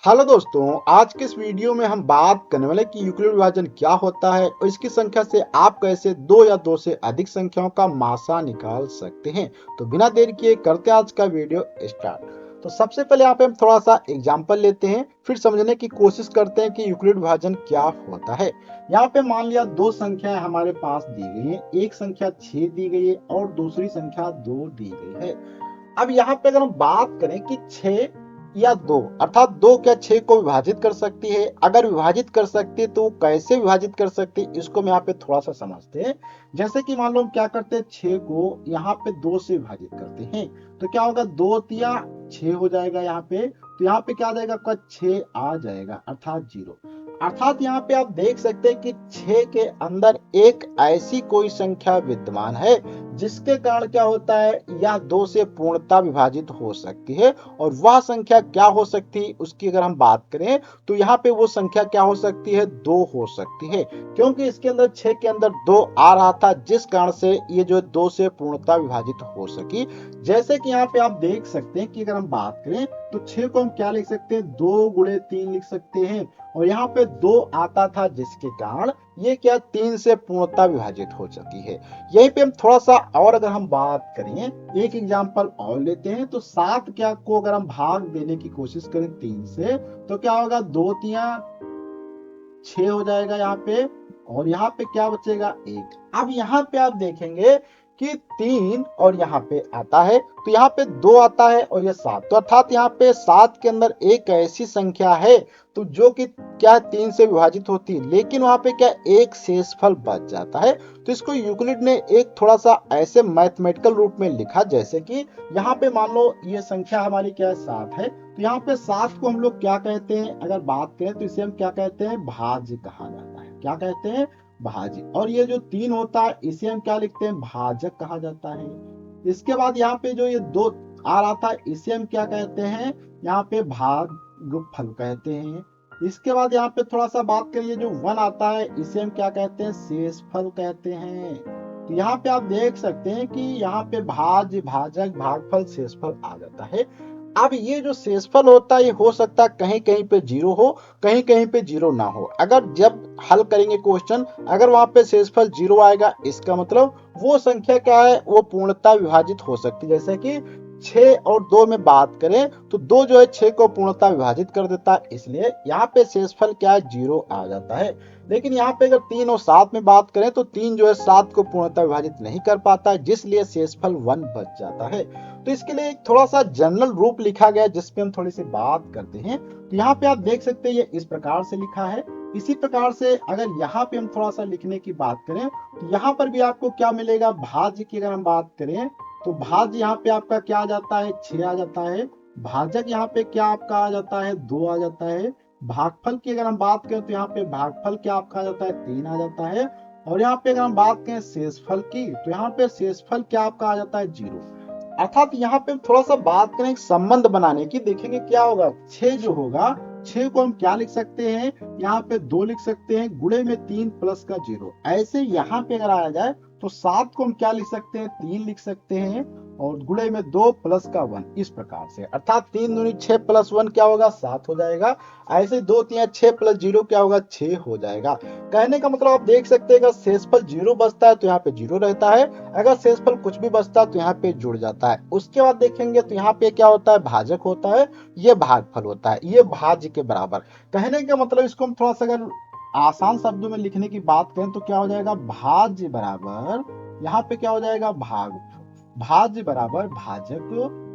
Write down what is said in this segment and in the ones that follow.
Hello दोस्तों, आज के इस वीडियो में हम बात करने वाले कि यूक्लिड विभाजन क्या होता है और इसकी संख्या से आप कैसे दो या दो से अधिक संख्याओं का मासा निकाल सकते हैं। तो बिना देर किए करते हैं आज का वीडियो स्टार्ट। तो सबसे पहले यहाँ पे हम थोड़ा सा एग्जांपल लेते हैं, फिर समझने की कोशिश करते हैं कि यूक्लिड विभाजन क्या होता है। यहाँ पे मान लिया दो संख्याएं हमारे पास दी गई है, एक संख्या 6 दी गई है और दूसरी संख्या 2 दी गई है। अब यहाँ पे अगर हम बात करें कि 6 या 2 अर्थात 2 क्या 6 को विभाजित कर सकती है, अगर विभाजित कर सकती है तो कैसे विभाजित कर सकती है, इसको हम यहाँ पे थोड़ा सा समझते हैं। जैसे कि मान लो हम क्या करते हैं, 6 को यहाँ पे 2 से विभाजित करते हैं तो क्या होगा, 2 तिया 6 हो जाएगा यहाँ पे। तो यहाँ पे क्या आ जाएगा, आपका 6 आ जाएगा अर्थात 0। अर्थात यहाँ पे आप देख सकते हैं कि 6 के अंदर एक ऐसी कोई संख्या विद्यमान है जिसके कारण क्या होता है, यह 2 से पूर्णतः विभाजित हो सकती है। और वह संख्या क्या हो सकती है उसकी अगर हम बात करें तो यहाँ पे वो संख्या क्या हो सकती है, 2 हो सकती है, क्योंकि इसके अंदर 6 के अंदर 2 आ रहा था जिस कारण से ये जो 2 से पूर्णतः विभाजित हो सकी। जैसे कि यहाँ पे आप देख सकते हैं कि अगर हम बात करें तो 6 को हम क्या लिख सकते हैं, 2 गुणे 3 लिख सकते हैं। और यहाँ पे 2 आता था जिसके कारण ये क्या 3 से पूर्णतः विभाजित हो चुकी है। यहीं पे हम थोड़ा सा और अगर हम बात करें, एक एग्जांपल और लेते हैं तो 7 क्या को अगर हम भाग देने की कोशिश करें 3 से तो क्या होगा, 2 तिया 6 हो जाएगा यहाँ पे और यहाँ पे क्या बचेगा, 1। अब यहाँ पे आप देखेंगे कि 3 और यहाँ पे आता है तो यहाँ पे 2 आता है और ये 7, तो अर्थात यहाँ पे 7 के अंदर एक ऐसी संख्या है तो जो कि क्या 3 से विभाजित होती है, लेकिन वहां पे क्या एक शेषफल बच जाता है। तो इसको यूक्लिड ने एक थोड़ा सा ऐसे मैथमेटिकल रूप में लिखा, जैसे कि यहाँ पे मान लो ये संख्या हमारी क्या है, 7 है। तो यहाँ पे 7 को हम लोग क्या कहते हैं, अगर बात करें तो इसे हम क्या कहते हैं, भाज्य कहा जाता है। क्या कहते हैं, भाज्य। और ये जो 3 होता है इसे हम क्या लिखते हैं, भाजक कहा जाता है। इसके बाद यहाँ पे जो ये 2 आ रहा था इसे हम क्या कहते हैं, यहाँ पे भागफल कहते हैं। इसके बाद यहाँ पे थोड़ा सा बात करिए, जो 1 आता है इसे हम क्या कहते हैं, शेषफल कहते हैं। तो यहाँ पे आप देख सकते हैं कि यहाँ पे भाज्य, भाजक, भागफल, शेषफल आ जाता है। अब ये जो शेषफल होता है ये हो सकता है कहीं कहीं पे 0 हो, कहीं कहीं पे 0 ना हो। अगर जब हल करेंगे क्वेश्चन, अगर वहां पे शेषफल 0 आएगा इसका मतलब वो संख्या क्या है, वो पूर्णतः विभाजित हो सकती है। जैसे कि 6 और 2 में बात करें तो 2 जो है 6 को पूर्णतः विभाजित कर देता है, इसलिए यहाँ पे शेषफल क्या है, 0 आ जाता है। लेकिन यहाँ पे अगर 3 और 7 में बात करें तो 3 जो है 7 को पूर्णतः विभाजित नहीं कर पाता है, जिसलिए शेषफल 1 बच जाता है। तो इसके लिए एक थोड़ा सा जनरल रूप लिखा गया है जिसपे हम थोड़ी सी बात करते हैं। तो यहाँ पे आप देख सकते हैं ये इस प्रकार से लिखा है। इसी प्रकार से अगर यहाँ पे हम थोड़ा सा लिखने की बात करें तो यहाँ पर भी आपको क्या मिलेगा, भाज्य की अगर हम बात करें तो भाज्य यहाँ पे आपका क्या आ जाता है, 6 आ जाता है। भाजक यहाँ पे क्या आपका आ जाता है, 2 आ जाता है। भागफल की अगर हम बात करें तो यहाँ पे भागफल क्या आपका आ जाता है, 3 आ जाता है। और यहाँ पे अगर हम बात करें शेषफल की तो यहाँ पे शेषफल क्या आपका आ जाता है, 0। अर्थात यहाँ पे थोड़ा सा बात करें एक संबंध बनाने की, देखेंगे क्या होगा, 6 जो होगा 6 को हम क्या लिख सकते हैं, यहाँ पे 2 लिख सकते हैं, गुणे में 3 प्लस का 0। ऐसे यहाँ पे अगर आया जाए तो 7 को हम क्या लिख सकते हैं, 3 लिख सकते हैं और गुणे में 2 प्लस का 1, इस प्रकार से। अर्थात 3 दूनी 6 प्लस 1 क्या होगा, 7 हो जाएगा। ऐसे 2 3 6 प्लस 0 क्या होगा, 6 हो जाएगा। कहने का मतलब आप देख सकते हैं अगर शेषफल 0 बचता है तो यहाँ पे 0 रहता है, अगर शेषफल कुछ भी बचता है तो यहाँ पे जुड़ जाता है। उसके बाद देखेंगे तो यहाँ पे क्या होता है, भाजक होता है, ये भागफल होता है, ये भाज्य के बराबर। कहने का मतलब इसको हम थोड़ा सा अगर आसान शब्दों में लिखने की बात करें तो क्या हो जाएगा, भाज्य बराबर यहाँ पे क्या हो जाएगा, भाज्य बराबर भाजक,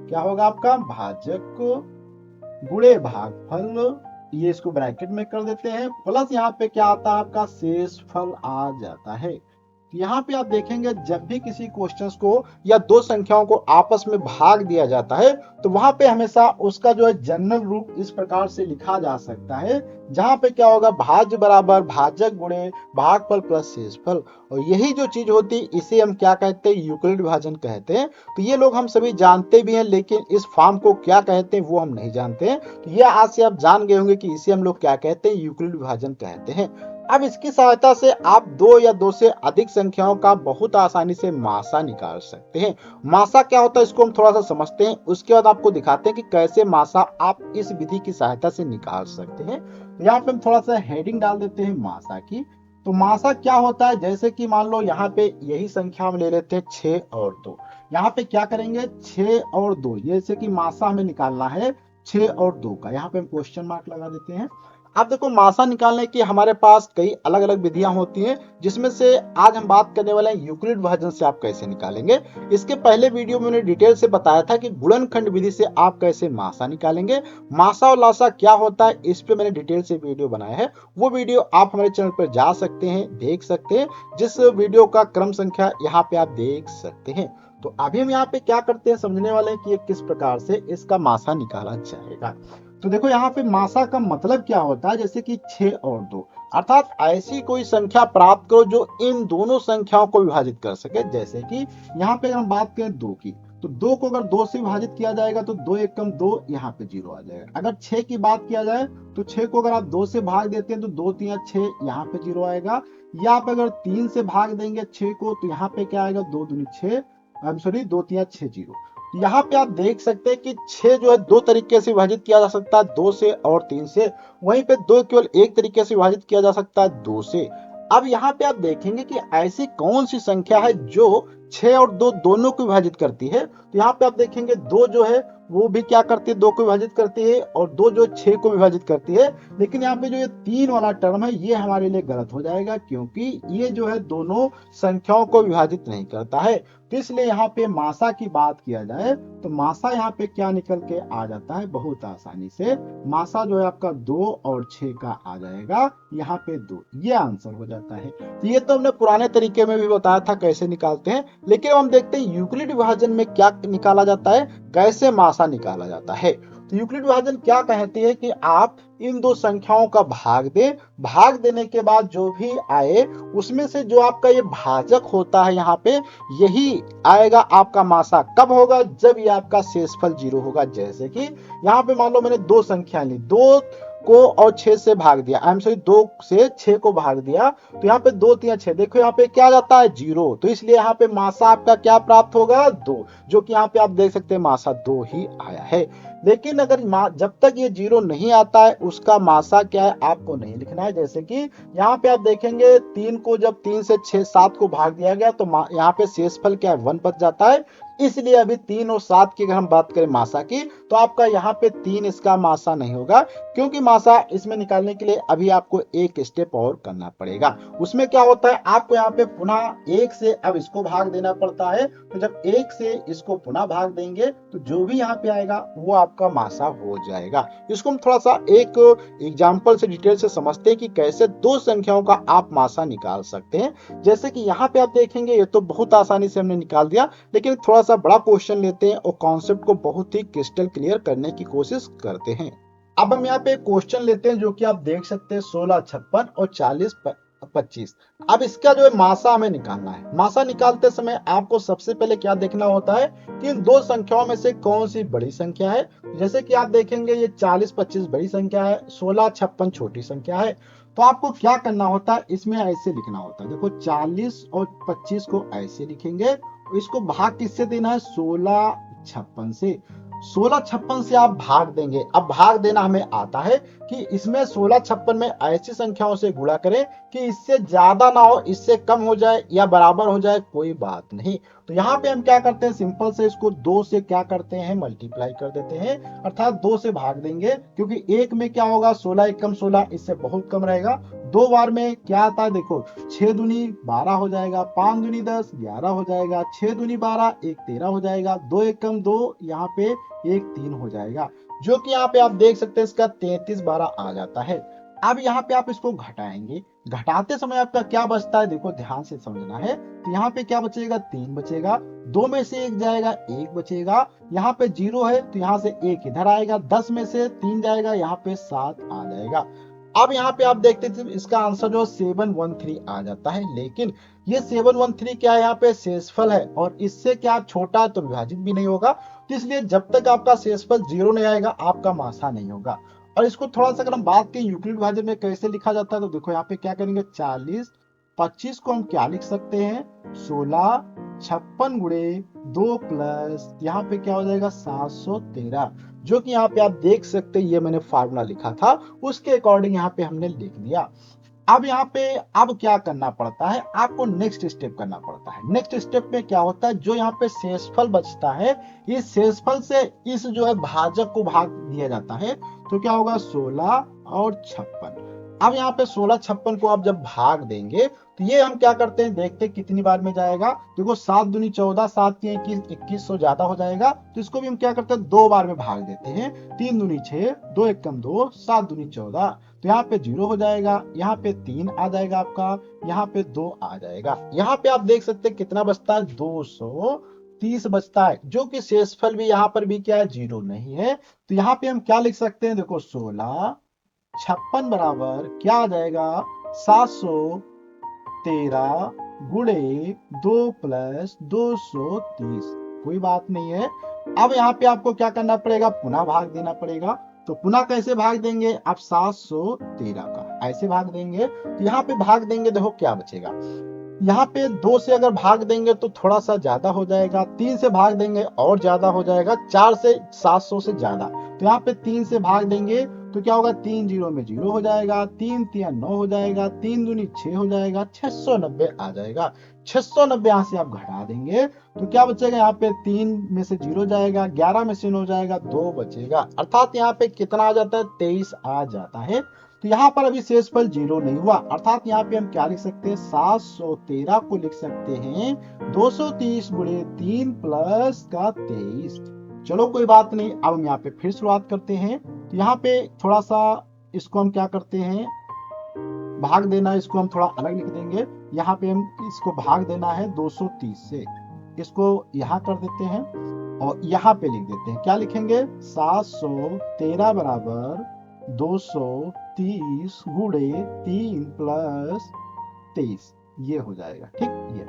क्या होगा आपका, भाजक गुणे भागफल, ये इसको ब्रैकेट में कर देते हैं, प्लस यहाँ पे क्या आता है आपका, शेषफल आ जाता है। यहाँ पे आप देखेंगे जब भी किसी क्वेश्चंस को या दो संख्याओं को आपस में भाग दिया जाता है तो वहां पे हमेशा उसका जो है जनरल रूप इस प्रकार से लिखा जा सकता है, जहां पे क्या होगा, भाज्य बराबर भाजक गुणे भागफल प्लस शेषफल। और यही जो चीज होती है इसे हम क्या कहते हैं, यूक्लिड विभाजन कहते हैं। तो ये लोग हम सभी जानते भी हैं, लेकिन इस फॉर्म को क्या कहते हैं वो हम नहीं जानते हैं। तो ये आज से आप जान गए होंगे कि इसे हम लोग क्या कहते हैं, यूक्लिड विभाजन कहते हैं। अब इसकी सहायता से आप दो या दो से अधिक संख्याओं का बहुत आसानी से मासा निकाल सकते हैं। मासा क्या होता है इसको हम थोड़ा सा समझते हैं, उसके बाद आपको दिखाते हैं कि कैसे मासा आप इस विधि की सहायता से निकाल सकते हैं। तो यहाँ पे हम थोड़ा सा हेडिंग डाल देते हैं मासा की। तो मासा क्या होता है, जैसे कि मान लो यहाँ पे यही संख्या हम ले लेते हैं 6 और 2। यहाँ पे क्या करेंगे 6 और 2, जैसे कि मासा हमें निकालना है 6 और 2 का, यहाँ पे हम क्वेश्चन मार्क लगा देते हैं। अब देखो मासा निकालने की हमारे पास कई अलग अलग विधियां होती हैं, जिसमें से आज हम बात करने वाले हैं यूक्लिड विभाजन से आप कैसे निकालेंगे। इसके पहले वीडियो में मैंने डिटेल से बताया था कि गुणनखंड विधि से आप कैसे मासा निकालेंगे। मासा और लासा क्या होता है इस पे मैंने डिटेल से वीडियो बनाया है, वो वीडियो आप हमारे चैनल पर जा सकते हैं, देख सकते हैं, जिस वीडियो का क्रम संख्या यहाँ पे आप देख सकते हैं। तो अभी हम यहाँ पे क्या करते हैं समझने वाले हैं कि ये किस प्रकार से इसका मासा निकाला जाएगा। तो देखो यहाँ पे मासा का मतलब क्या होता है, जैसे कि 6 और 2, अर्थात ऐसी कोई संख्या प्राप्त करो जो इन दोनों संख्याओं को विभाजित कर सके। जैसे कि यहाँ पे हम बात करें 2 की, तो 2 को अगर 2 से विभाजित किया जाएगा तो 2 एकम 2, यहाँ पे 0 आ जाएगा। अगर 6 की बात किया जाए तो 6 को अगर आप 2 से भाग देते हैं तो 2 3 6, यहाँ पे 0 आएगा। या आप अगर 3 से भाग देंगे 6 को तो यहाँ पे क्या आएगा 2 दूनी 6, सॉरी 2 3 6 0। यहाँ पे आप देख सकते हैं कि 6 जो है दो तरीके से विभाजित किया जा सकता है, 2 से और 3 से। वहीं पे 2 केवल एक तरीके से विभाजित किया जा सकता है, 2 से। अब यहाँ पे आप देखेंगे कि ऐसी कौन सी संख्या है जो 6 और 2 दोनों को विभाजित करती है। तो यहाँ पे आप देखेंगे 2 जो है वो भी क्या करती है, 2 को विभाजित करती है, और 2 जो 6 को विभाजित करती है। लेकिन यहाँ पे जो ये 3 वाला टर्म है ये हमारे लिए गलत हो जाएगा, क्योंकि ये जो है दोनों संख्याओं को विभाजित नहीं करता है। तो इसलिए यहाँ पे मासा की बात किया जाए तो मासा यहाँ पे क्या निकल के आ जाता है, बहुत आसानी से मासा जो है आपका 2 और 6 का आ जाएगा, यहाँ पे 2, ये आंसर हो जाता है। तो ये तो हमने पुराने तरीके में भी बताया था कैसे निकालते हैं, लेकिन हम देखते हैं यूक्लिड विभाजन में क्या निकाला जाता है, कैसे मासा निकाला जाता है। तो यूक्लिड विभाजन क्या कहती है कि आप इन दो संख्याओं का भाग दें, भाग देने के बाद जो भी आए उसमें से जो आपका ये भाजक होता है यहाँ पे, यही आएगा आपका मासा। कब होगा, जब ये आपका शेषफल 0 होगा। जैसे कि यहाँ पे मान लो मैंने दो संख्या ली, 2 को और 6 से भाग दिया, आई एम सॉरी 2 से 6 को भाग दिया, तो यहाँ पे 2 3 6, देखो यहाँ पे क्या जाता है 0। तो इसलिए यहाँ पे मासा आपका क्या प्राप्त होगा 2, जो कि यहाँ पे आप देख सकते हैं मासा 2 ही आया है। लेकिन अगर जब तक ये 0 नहीं आता है उसका मासा क्या है आपको नहीं लिखना है। जैसे कि यहाँ पे आप देखेंगे 3 को जब 3 से 6 7 को भाग दिया गया तो यहाँ पे शेषफल क्या है 1 बच जाता है। इसलिए अभी 3 और 7 की अगर हम बात करें मासा की, तो आपका यहाँ पे 3 इसका मासा नहीं होगा, क्योंकि मासा इसमें निकालने के लिए अभी आपको एक स्टेप और करना पड़ेगा। उसमें क्या होता है, आपको यहाँ पे पुनः 1 से अब इसको भाग देना पड़ता है। तो जब 1 से इसको पुनः भाग देंगे तो जो भी यहाँ पे आएगा वो आपका मासा हो जाएगा। इसको हम थोड़ा सा एक एग्जाम्पल से डिटेल से समझते हैं कि कैसे दो संख्याओं का आप मासा निकाल सकते हैं। जैसे कि यहाँ पे आप देखेंगे ये तो बहुत आसानी से हमने निकाल दिया, लेकिन थोड़ा सा बड़ा क्वेश्चन लेते हैं और कॉन्सेप्ट को बहुत ही क्रिस्टल क्लियर करने की कोशिश करते हैं। अब हम यहाँ पे क्वेश्चन लेते हैं जो कि आप देख सकते हैं 16 56 और 40 25। अब इसका जो है मासा हमें निकालना है। मासा निकालते समय आपको सबसे पहले क्या देखना होता है कि इन दो संख्याओं में से कौन सी बड़ी संख्या है। जैसे कि आप देखेंगे ये 40 25 बड़ी संख्या है, 16 56 छोटी संख्या है। तो आपको क्या करना होता है, इसमें ऐसे लिखना होता है। देखो 40 और 25 को ऐसे लिखेंगे, इसको भाग किससे देना है 16 56 से। 16 56 से आप भाग देंगे। अब भाग देना हमें आता है कि इसमें 16 56 में ऐसी संख्याओं से गुणा करें कि इससे ज्यादा ना हो, इससे कम हो जाए या बराबर हो जाए, कोई बात नहीं। तो यहाँ पे हम क्या करते हैं, सिंपल से इसको 2 से क्या करते हैं मल्टीप्लाई कर देते हैं, अर्थात 2 से भाग देंगे, क्योंकि एक में क्या होगा 16 एकम 16, इससे बहुत कम रहेगा। 2 बार में क्या आता है, देखो 6 दूनी 12 हो जाएगा, 5 दूनी 10 11 हो जाएगा, 6 दूनी 12 1 13 हो जाएगा, 2 एकम 2, यहाँ पे 1 3 हो जाएगा, जो कि यहाँ पे आप देख सकते हैं इसका 33 12 आ जाता है। अब यहाँ पे आप इसको घटाएंगे, घटाते समय आपका क्या बचता है, देखो ध्यान से समझना है। तो यहाँ पे क्या बचेगा 3 बचेगा, 2 में से 1 जाएगा 1 बचेगा, यहाँ पे 0 है तो यहाँ से 1 इधर आएगा, 10 में से 3 जाएगा, यहाँ पे 7 आ जाएगा। अब यहाँ पे आप देखते हैं इसका आंसर जो 713 आ जाता है। लेकिन ये 713 क्या है, यहाँ पे शेषफल है और इससे क्या छोटा तो विभाजित भी नहीं होगा। तो इसलिए जब तक आपका शेषफल 0 नहीं आएगा आपका मासा नहीं होगा। और इसको थोड़ा सा अगर हम बात करें यूक्लिड विभाजन में कैसे लिखा जाता है, तो देखो यहाँ पे क्या करेंगे, 40 25 को हम क्या लिख सकते हैं, 16 56 गुणे 2 प्लस यहाँ पे क्या हो जाएगा 713, जो कि यहाँ पे आप देख सकते हैं ये मैंने फार्मूला लिखा था उसके अकॉर्डिंग यहाँ पे हमने लिख दिया। अब यहाँ पे अब क्या करना पड़ता है, आपको नेक्स्ट स्टेप करना पड़ता है। नेक्स्ट स्टेप में क्या होता है, जो यहाँ पे शेषफल बचता है, इस शेषफल से इस जो है भाजक को भाग दिया जाता है, तो क्या होगा 16 और 56। अब यहाँ पे 16 56 को आप जब भाग देंगे तो ये हम क्या करते हैं, देखते हैं कितनी बार में जाएगा। देखो 7 दूनी 14, 7 3 21, 2100 ज्यादा हो जाएगा, तो इसको भी हम क्या करते हैं 2 बार में भाग देते हैं। 3 दूनी 6, 2 एकम 2, 7 दूनी 14, तो यहाँ पे 0 हो जाएगा, यहाँ पे 3 आ जाएगा आपका, यहाँ पे 2 आ जाएगा। यहाँ पे आप देख सकते हैं कितना बचता है, 230 बचता है, जो कि शेषफल भी यहाँ पर भी क्या है 0 नहीं है। तो यहाँ पे हम क्या लिख सकते हैं, देखो 16 56 बराबर क्या आ जाएगा 713 गुणे 2 प्लस 230, कोई बात नहीं है। अब यहाँ पे आपको क्या करना पड़ेगा, पुनः भाग देना पड़ेगा। तो पुनः कैसे भाग देंगे, आप 713 का ऐसे भाग देंगे, तो यहाँ पे भाग देंगे, देखो क्या बचेगा, यहाँ पे 2 से अगर भाग देंगे तो थोड़ा सा ज्यादा हो जाएगा, 3 से भाग देंगे और ज्यादा हो जाएगा, 4 से 700 से ज्यादा, तो यहाँ पे 3 से भाग देंगे तो क्या होगा, 3 0 में 0 हो जाएगा, 3 3 9 हो जाएगा, 3 दूनी 6 हो जाएगा, 690 आ जाएगा। 690 यहाँ से आप घटा देंगे तो क्या बचेगा, यहाँ पे 3 में से 0 जाएगा, 11 में से 9 जाएगा, 2 बचेगा, अर्थात यहाँ पे कितना आ जाता है, 23 आ जाता है। तो यहाँ पर अभी शेषफल 0 नहीं हुआ, अर्थात यहाँ पे हम क्या लिख सकते हैं, 713 को लिख सकते हैं 230 गुणे 3 प्लस का 23। चलो कोई बात नहीं, अब हम यहाँ पे फिर शुरुआत करते हैं। तो यहाँ पे थोड़ा सा इसको हम क्या करते हैं, भाग देना, इसको हम थोड़ा अलग लिख देंगे। यहाँ पे हम इसको भाग देना है 230 से, इसको यहाँ कर देते हैं और यहाँ पे लिख देते हैं, क्या लिखेंगे 713 बराबर 230 गुणे 3 प्लस 23, ये हो जाएगा, ठीक। ये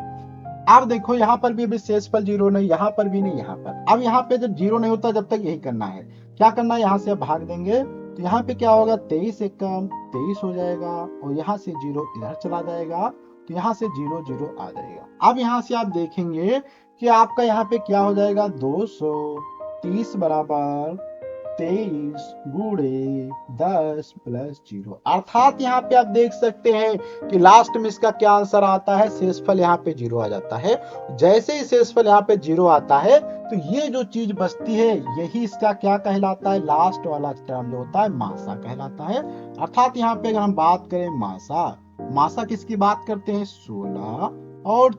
अब देखो यहाँ पर भी अभी शेषफल 0 नहीं, यहाँ पर भी नहीं, यहाँ पर अब यहाँ पे जब 0 नहीं होता जब तक यही करना है, क्या करना है, यहाँ से भाग देंगे तो यहाँ पे क्या होगा, 23 एकम 23 हो जाएगा और यहाँ से 0 इधर चला जाएगा, तो यहाँ से 0 0 आ जाएगा। अब यहाँ से आप देखेंगे कि आपका यहाँ पे क्या हो जाएगा, 230 बराबर 23 गुणे 10 प्लस 0, अर्थात यहाँ पे आप देख सकते हैं कि लास्ट में इसका क्या आंसर आता है, शेषफल यहाँ पे 0 आ जाता है। जैसे ही शेषफल यहाँ पे 0 आता है तो ये जो चीज बचती है यही इसका क्या कहलाता है, लास्ट वाला टर्म जो होता है मासा कहलाता है। अर्थात यहाँ पे अगर हम बात करें मासा, मासा किसकी बात करते हैं, 16 और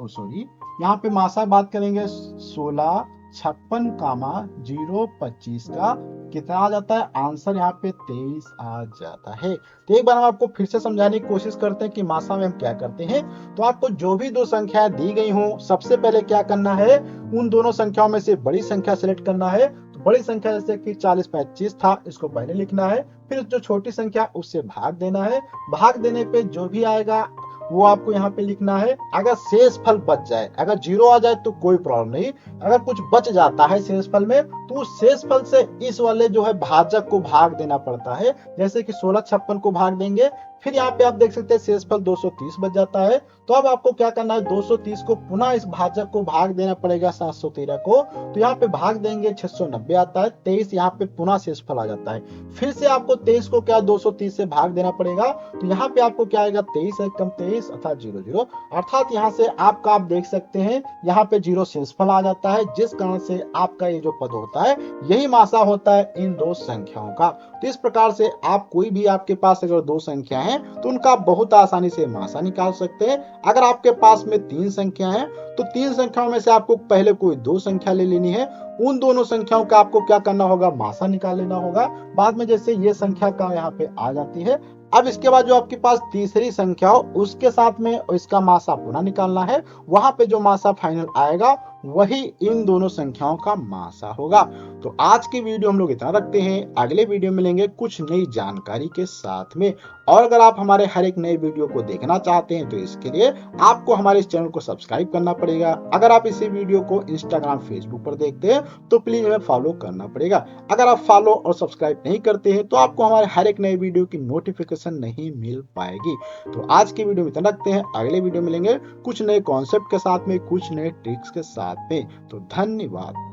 सॉरी यहाँ पे मासा बात करेंगे 16 56 कामा 0 25 का कितना आ जाता है, आंसर यहाँ पे 23 आ जाता है। तो एक बार हम आपको फिर से समझाने की कोशिश करते हैं कि मासा में हम क्या करते हैं। तो आपको जो भी दो संख्याएं दी गई हो, सबसे पहले क्या करना है, उन दोनों संख्याओं में से बड़ी संख्या सेलेक्ट करना है। तो बड़ी संख्या जैसे कि 40 25 था, इसको पहले लिखना है, फिर जो छोटी संख्या उससे भाग देना है, भाग देने पे जो भी आएगा वो आपको यहाँ पे लिखना है। अगर शेषफल बच जाए, अगर 0 आ जाए तो कोई प्रॉब्लम नहीं, अगर कुछ बच जाता है शेषफल में तो उस शेषफल से इस वाले जो है भाजक को भाग देना पड़ता है। जैसे कि 16 56 को भाग देंगे, फिर यहाँ पे आप देख सकते हैं शेषफल 230 बच जाता है। तो अब आपको क्या करना है, 230 को पुनः इस भाजक को भाग देना पड़ेगा 713 को, तो यहाँ पे भाग देंगे 690 आता है, 23 यहाँ पे पुनः शेषफल आ जाता है। फिर से आपको 23 को क्या 230 से भाग देना पड़ेगा, तो यहाँ पे आपको क्या आएगा 23 कम 23 अर्थात 0 0, अर्थात यहाँ से आपका आप देख सकते हैं यहाँ पे 0 शेषफल आ जाता है, जिस कारण से आपका ये जो पद होता है यही मासा होता है इन दो संख्याओं का। तो इस प्रकार से आप कोई भी आपके पास अगर दो संख्या है तो उनका बहुत आसानी से मासा निकाल सकते हैं। अगर आपके पास में 3 संख्या है तो 3 संख्याओं में से आपको पहले कोई 2 संख्या ले लेनी है, उन दोनों संख्याओं का आपको क्या करना होगा, मासा निकाल लेना होगा। बाद में जैसे ये संख्या का यहाँ पे आ जाती है, अब इसके बाद जो आपके पास तीसरी संख्या हो उसके साथ में इसका मासा पुनः निकालना है, वहां पे जो मासा फाइनल आएगा वही इन दोनों संख्याओं का मासा होगा। तो आज की वीडियो हम लोग इतना रखते हैं, अगले वीडियो में मिलेंगे कुछ नई जानकारी के साथ में। और अगर आप हमारे हर एक नए वीडियो को देखना चाहते हैं तो इसके लिए आपको हमारे इस चैनल को सब्सक्राइब करना पड़ेगा। अगर आप इसी वीडियो को इंस्टाग्राम, फेसबुक पर देखते हैं तो प्लीज हमें फॉलो करना पड़ेगा। अगर आप फॉलो और सब्सक्राइब नहीं करते हैं तो आपको हमारे हर एक नए वीडियो की नोटिफिकेशन नहीं मिल पाएगी। तो आज की वीडियो में इतना रखते हैं, अगले वीडियो मिलेंगे कुछ नए कॉन्सेप्ट के साथ में, कुछ नए ट्रिक्स के साथ में। तो धन्यवाद।